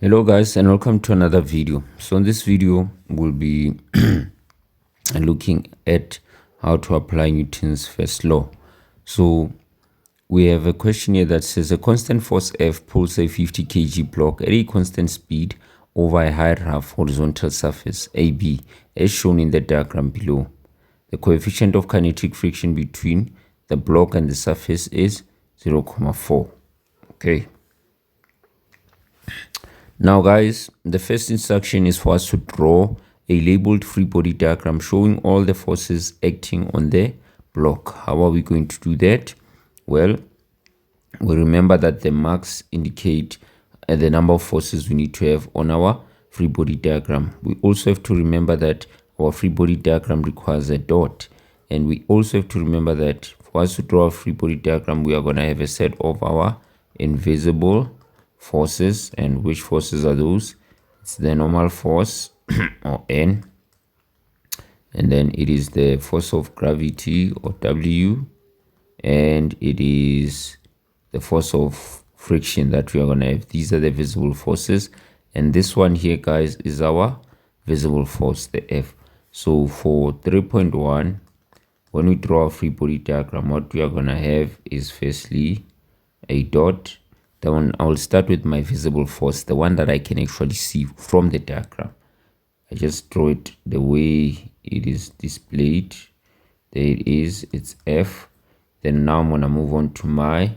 Hello guys, and welcome to another video. So in this video we'll be looking at how to apply Newton's first law. So we have a question here that says a constant force F pulls a 50 kg block at a constant speed over a high rough horizontal surface AB as shown in the diagram below. The coefficient of kinetic friction between the block and the surface is 0.4. Okay. Now guys, the first instruction is for us to draw a labeled free body diagram showing all the forces acting on the block. How are we going to do that? Well, we remember that the marks indicate the number of forces we need to have on our free body diagram. We also have to remember that our free body diagram requires a dot, and we also have to remember that for us to draw a free body diagram, we are going to have a set of our invisible forces. And which forces are those? It's the normal force or N, and then it is the force of gravity or W, and it is the force of friction that we are going to have. These are the visible forces, and this one here guys is our visible force, the F. So for 3.1, when we draw a free body diagram, what we are going to have is firstly a dot. Then I will start with my visible force, the one that I can actually see from the diagram. I just draw it the way it is displayed. There it is, it's F. Then now I'm going to move on to my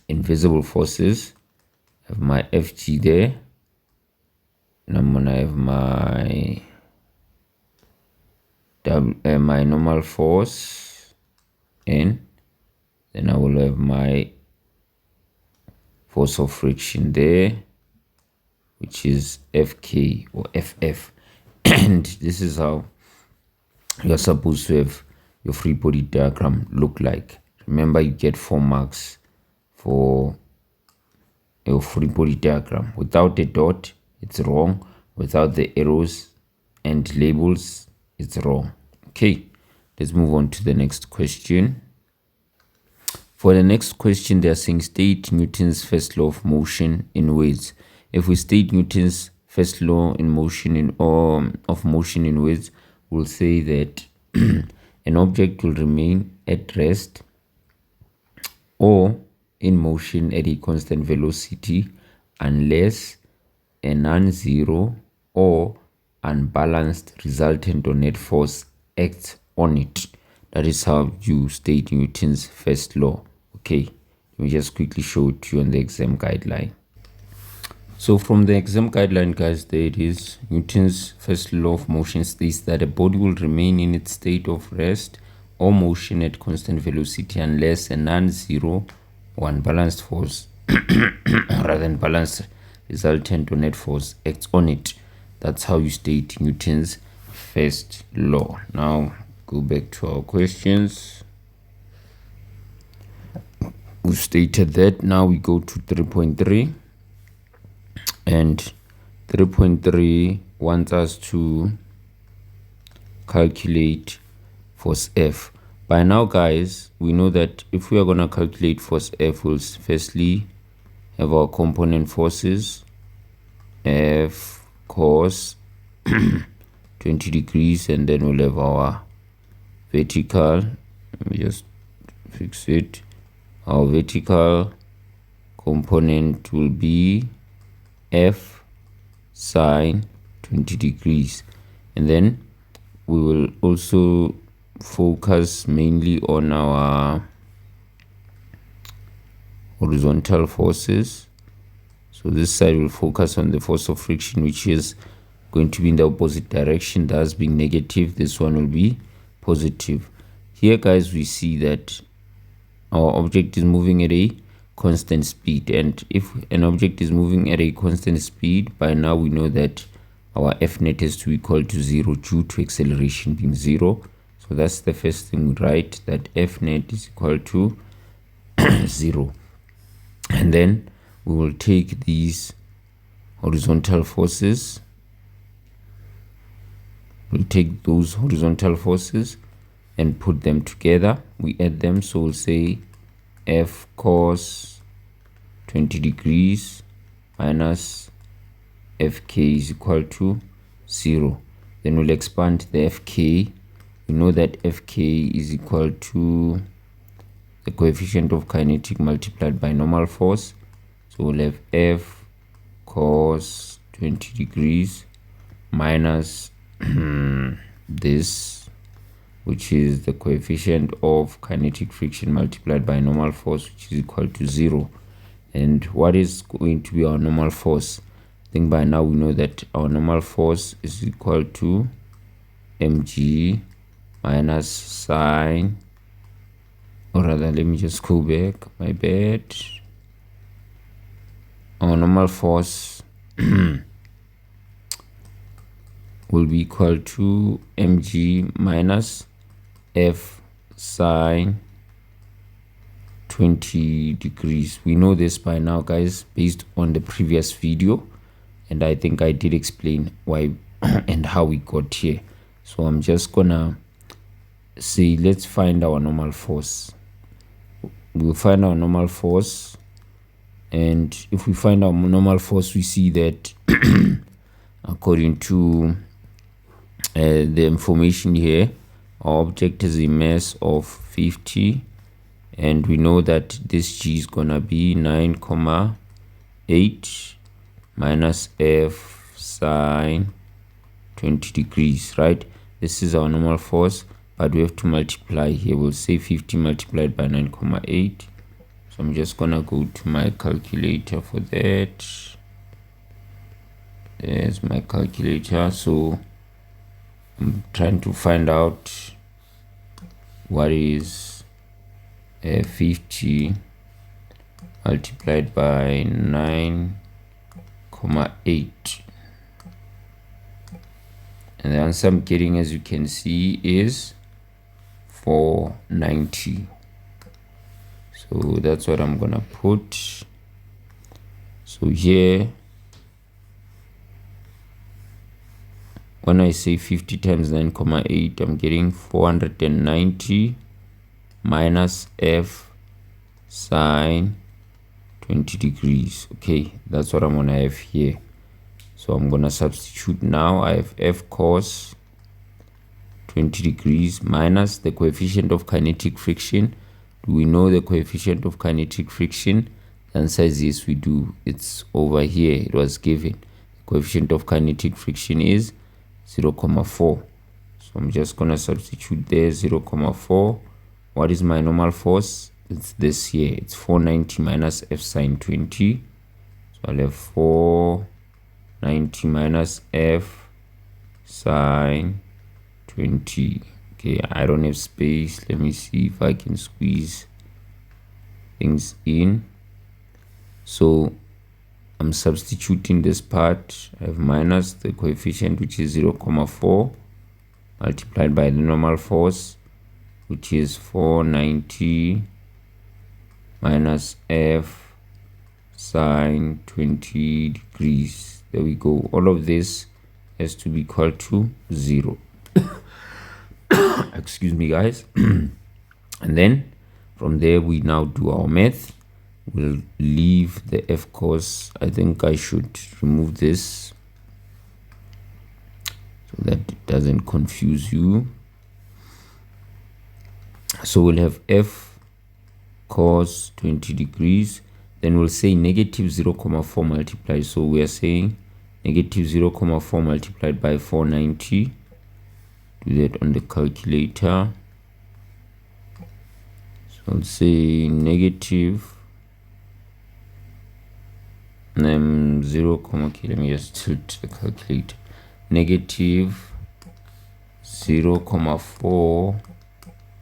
invisible forces. I have my FG there. And I'm going to have my normal force N. Then I will have my force of friction there, which is FK or FF. And this is how you're supposed to have your free body diagram look like. Remember, you get 4 marks for your free body diagram. Without the dot, it's wrong. Without the arrows and labels, it's wrong. Okay, let's move on to the next question. For the next question, they are saying state Newton's first law of motion in words. If we state Newton's first law in motion of motion in words, we'll say that an object will remain at rest or in motion at a constant velocity unless a non-zero or unbalanced resultant or net force acts on it. That is how you state Newton's first law. Okay, let me just quickly show it to you on the exam guideline. So from the exam guideline, guys, there it is. Newton's first law of motion states that a body will remain in its state of rest or motion at constant velocity unless a non-zero or unbalanced force rather than balanced resultant or net force acts on it. That's how you state Newton's first law. Now go back to our questions. We've stated that. Now we go to 3.3, and 3.3 wants us to calculate force F. By now guys, we know that if we are going to calculate force F, we'll firstly have our component forces, F cos 20 degrees, and then we'll have our vertical. Let me just fix it. Our vertical component will be F sine 20 degrees, and then we will also focus mainly on our horizontal forces. So this side will focus on the force of friction, which is going to be in the opposite direction, thus being negative. This one will be positive. Here guys, we see that our object is moving at a constant speed, and if an object is moving at a constant speed, by now we know that our F net has to be equal to 0 due to acceleration being 0. So that's the first thing we write, that F net is equal to 0. And then we will take these horizontal forces, we'll take those horizontal forces and put them together. We add them, so we'll say F cos 20 degrees minus fk is equal to 0. Then we'll expand the fk. We know that fk is equal to the coefficient of kinetic multiplied by normal force. So we'll have f cos 20 degrees minus this, which is the coefficient of kinetic friction multiplied by normal force, which is equal to 0. And what is going to be our normal force? I think by now we know that our normal force is equal to mg minus sine, or rather, let me just go back, my bad. Our normal force will be equal to mg minus f sine 20 degrees. We know this by now, guys, based on the previous video, and I think I did explain why and how we got here. So I'm just gonna say, let's find our normal force. We'll find our normal force, and if we find our normal force, we see that according to the information here, our object has a mass of 50, and we know that this g is gonna be 9,8 minus f sine 20 degrees, right? This is our normal force, but we have to multiply here. We'll say 50 multiplied by 9,8. So I'm just gonna go to my calculator for that. There's my calculator. So I'm trying to find out what is 50 multiplied by 9,8. And the answer I'm getting, as you can see, is 490. So that's what I'm gonna put. So here, when I say 50 times 9,8, I'm getting 490 minus f sine 20 degrees. Okay, that's what I'm gonna have here. So I'm gonna substitute now. I have f cos 20 degrees minus the coefficient of kinetic friction. Do we know the coefficient of kinetic friction? The answer is yes, we do. It's over here. It was given. The coefficient of kinetic friction is 0,4. So I'm just gonna substitute there 0,4. What is my normal force? It's this here. It's 490 minus f sine 20. So I'll have 490 minus f sine 20. Okay, I don't have space. Let me see if I can squeeze things in. So I'm substituting this part. I have minus the coefficient, which is 0,4, multiplied by the normal force, which is 490 minus f sine 20 degrees. There we go. All of this has to be equal to 0. Excuse me, guys. And then from there we now do our math. We'll leave the f cos. I think I should remove this so that it doesn't confuse you. So we'll have f cos 20 degrees. Then we'll say negative 0,4 multiplied. So we are saying negative 0,4 multiplied by 490. Do that on the calculator. So I'll say negative 0, okay, let me just tilt the calculator. Negative 0,4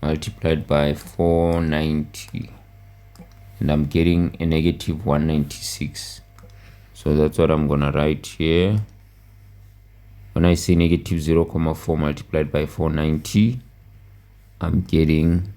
multiplied by 490, and I'm getting a negative 196. So that's what I'm gonna write here. When I say negative 0,4 multiplied by 490, I'm getting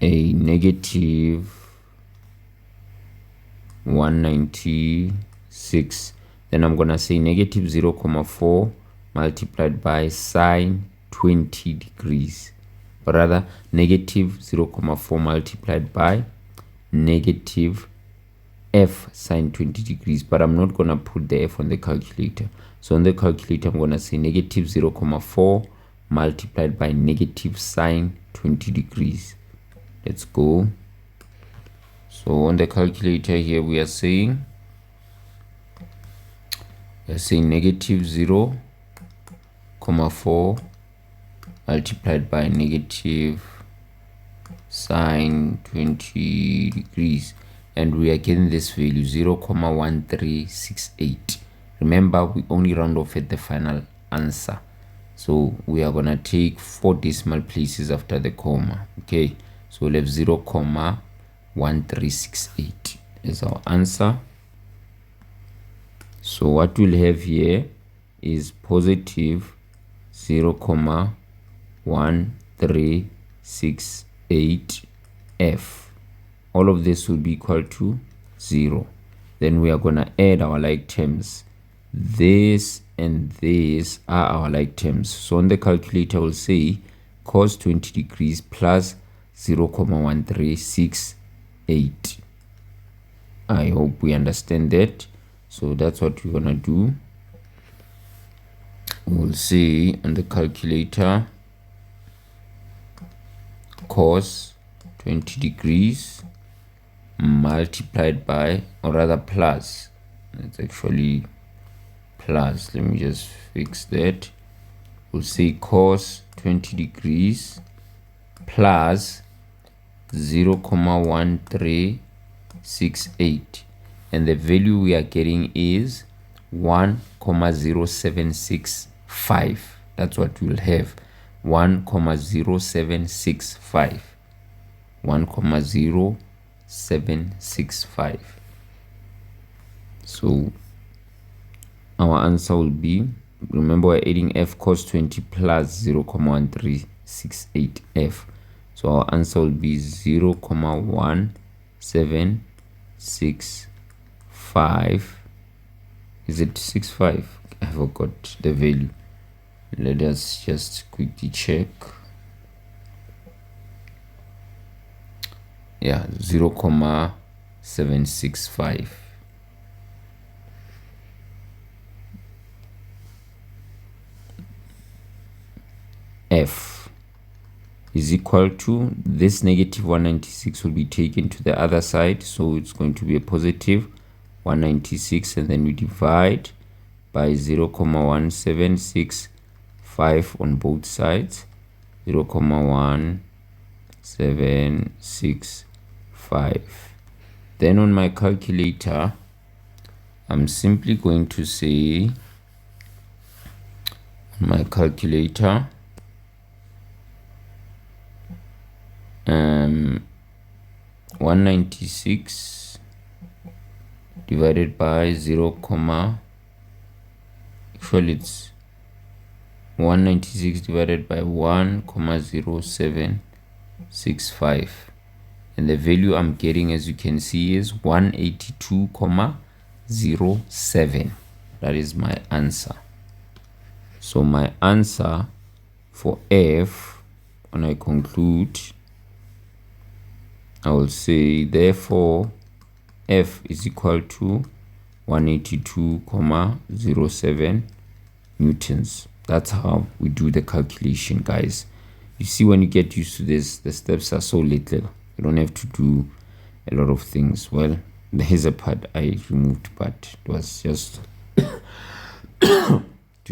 a negative 196. Then I'm gonna say negative 0,4 multiplied by sine 20 degrees, or rather negative 0,4 multiplied by negative f sine 20 degrees, but I'm not going to put the f on the calculator. So on the calculator, I'm going to say negative 0.4 multiplied by negative sine 20 degrees. Let's go. So on the calculator here, we are saying negative 0.4 multiplied by negative sine 20 degrees, and we are getting this value 0.1368. Remember, we only round off at the final answer, so we are gonna take 4 decimal places after the comma. Okay, so we'll have 0.1368 is our answer. So what we'll have here is positive 0.1368f. All of this will be equal to 0. Then we are going to add our like terms. This and this are our like terms. So on the calculator, we'll say cos 20 degrees plus 0.1368. I hope we understand that. So that's what we're gonna do. We'll say on the calculator cos 20 degrees multiplied by, or rather plus, it's actually plus, let me just fix that. We'll say cos 20 degrees plus 0.1368, and the value we are getting is 1.0765. That's what we'll have, 1.0765. 1.0765. So our answer will be, remember we're adding f cos 20 plus 0.1368f. So our answer will be 0.1765. Is it 65? I forgot the value. Let us just quickly check. Yeah, 0.765. F is equal to, this negative 196 will be taken to the other side, so it's going to be a positive 196, and then we divide by 0.1765 on both sides, 0.1765. Then on my calculator, I'm simply going to say, on my calculator, 196 divided by 0, actually it's 196 divided by 1.0765, and the value I'm getting, as you can see, is 182.07. that is my answer. So my answer for F, when I conclude, I will say therefore F is equal to 182.07 newtons. That's how we do the calculation, guys. You see, when you get used to this, the steps are so little. You don't have to do a lot of things. Well, there is a part I removed, but it was just to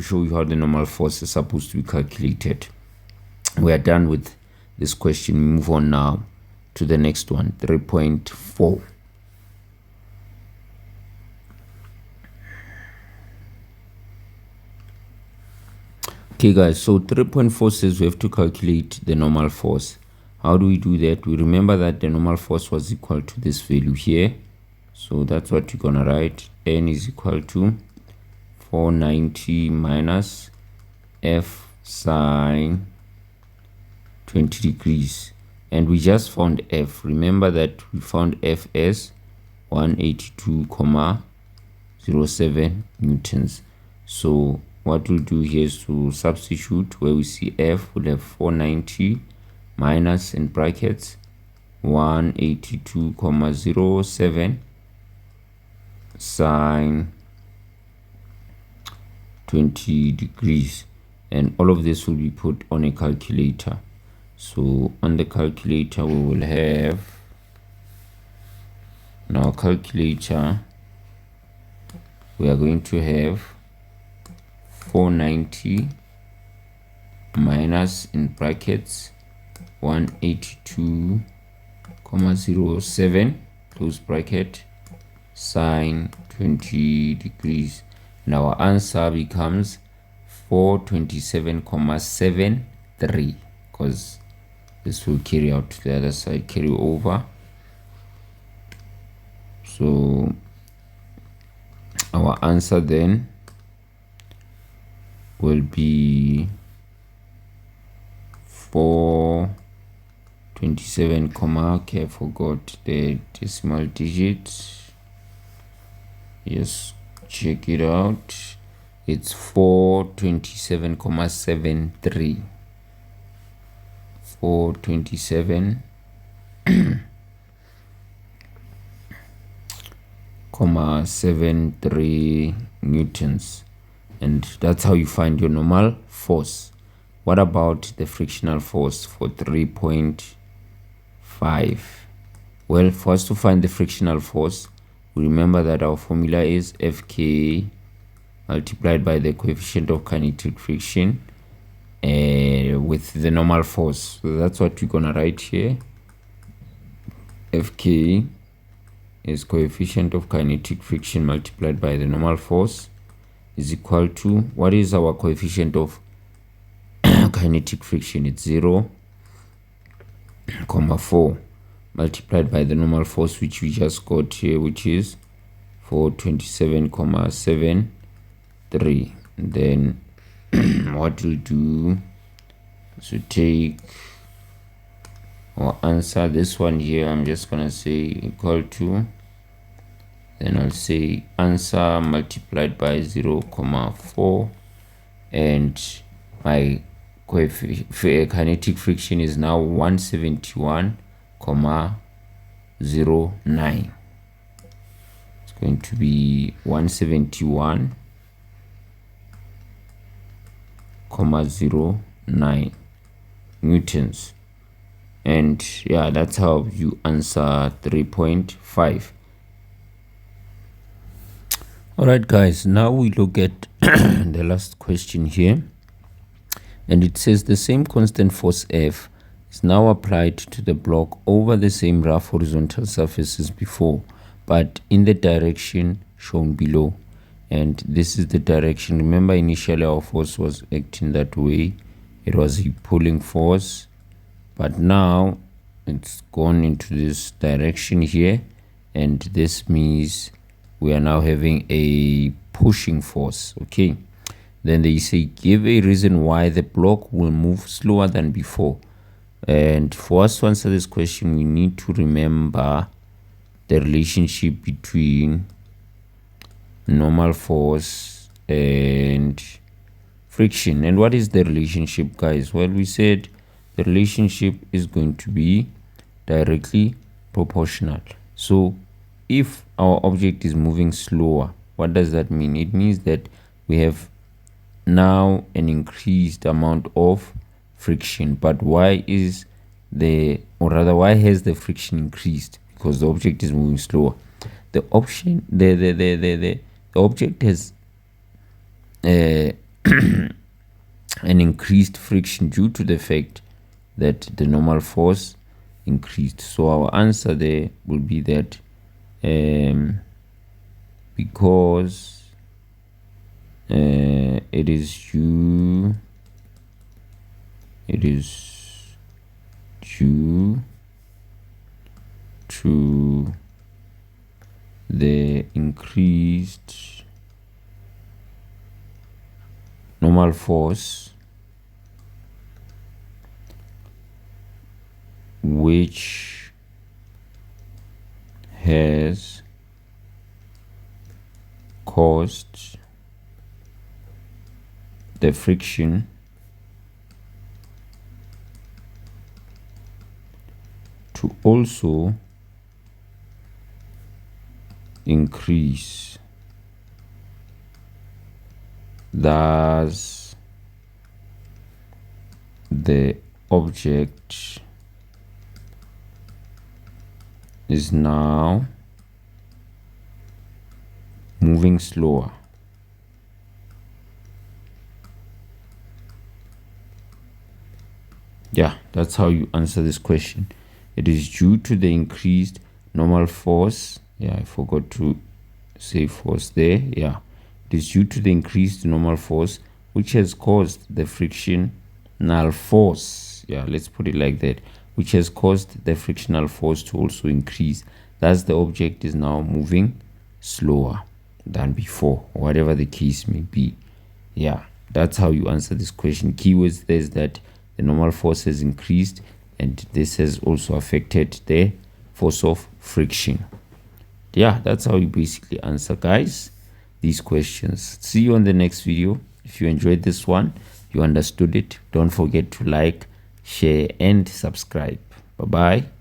show you how the normal force is supposed to be calculated. We are done with this question. We move on now to the next one, 3.4. Okay guys, so 3.4 says we have to calculate the normal force. How do we do that? We remember that the normal force was equal to this value here. So that's what you're gonna write. N is equal to 490 minus F sine 20 degrees. And we just found F. Remember that we found F as 182.07 newtons. So what we'll do here is to substitute. Where we see F, we'll have 490 minus, in brackets, 182.07 sine 20 degrees, and all of this will be put on a calculator. So on the calculator we will have, in our calculator we are going to have 490 minus, in brackets, 182.07 close bracket, sine 20 degrees, and our answer becomes 427.73, because this will carry out to the other side, carry over. So our answer then will be 427, okay, I forgot the decimal digits. Yes, check it out. It's 427.73. 427.73 newtons, and that's how you find your normal force. What about the frictional force for 3.5? Well, for us to find the frictional force, remember that our formula is Fk multiplied by the coefficient of kinetic friction with the normal force. So that's what we're gonna write here. Fk is coefficient of kinetic friction multiplied by the normal force is equal to, what is our coefficient of kinetic friction? It's 0.4 multiplied by the normal force, which we just got here, which is 427.73. Then what we'll do is we take our answer, this one here, I'm just gonna say equal to, then I'll say answer multiplied by 0.4, and my kinetic friction is now 171.09. It's going to be 171.09 newtons. And yeah, that's how you answer 3.5. All right, guys, now we look at the last question here, and it says the same constant force F is now applied to the block over the same rough horizontal surface as before, but in the direction shown below. And this is the direction. Remember, initially our force was acting that way, it was a pulling force, but now it's gone into this direction here, and this means we are now having a pushing force. Okay, then they say give a reason why the block will move slower than before. And for us to answer this question, we need to remember the relationship between normal force and friction. And what is the relationship, guys? Well, we said the relationship is going to be directly proportional. So if our object is moving slower, what does that mean? It means that we have now an increased amount of friction. But why is why has the friction increased? Because the object is moving slower. The object has an increased friction due to the fact that the normal force increased. So our answer there will be that because it is due to the increased normal force, which has caused the friction to also increase. Thus, the object is now moving slower. Yeah, that's how you answer this question. It is due to the increased normal force. Yeah, I forgot to say force there. Yeah, it is due to the increased normal force which has caused the frictional force. Yeah, let's put it like that, which has caused the frictional force to also increase. Thus, the object is now moving slower than before, whatever the case may be. Yeah, that's how you answer this question. Keywords there is that the normal force has increased, and this has also affected the force of friction. Yeah, that's how you basically answer, guys, these questions. See you on the next video. If you enjoyed this one, you understood it, don't forget to like, share, and subscribe. Bye bye.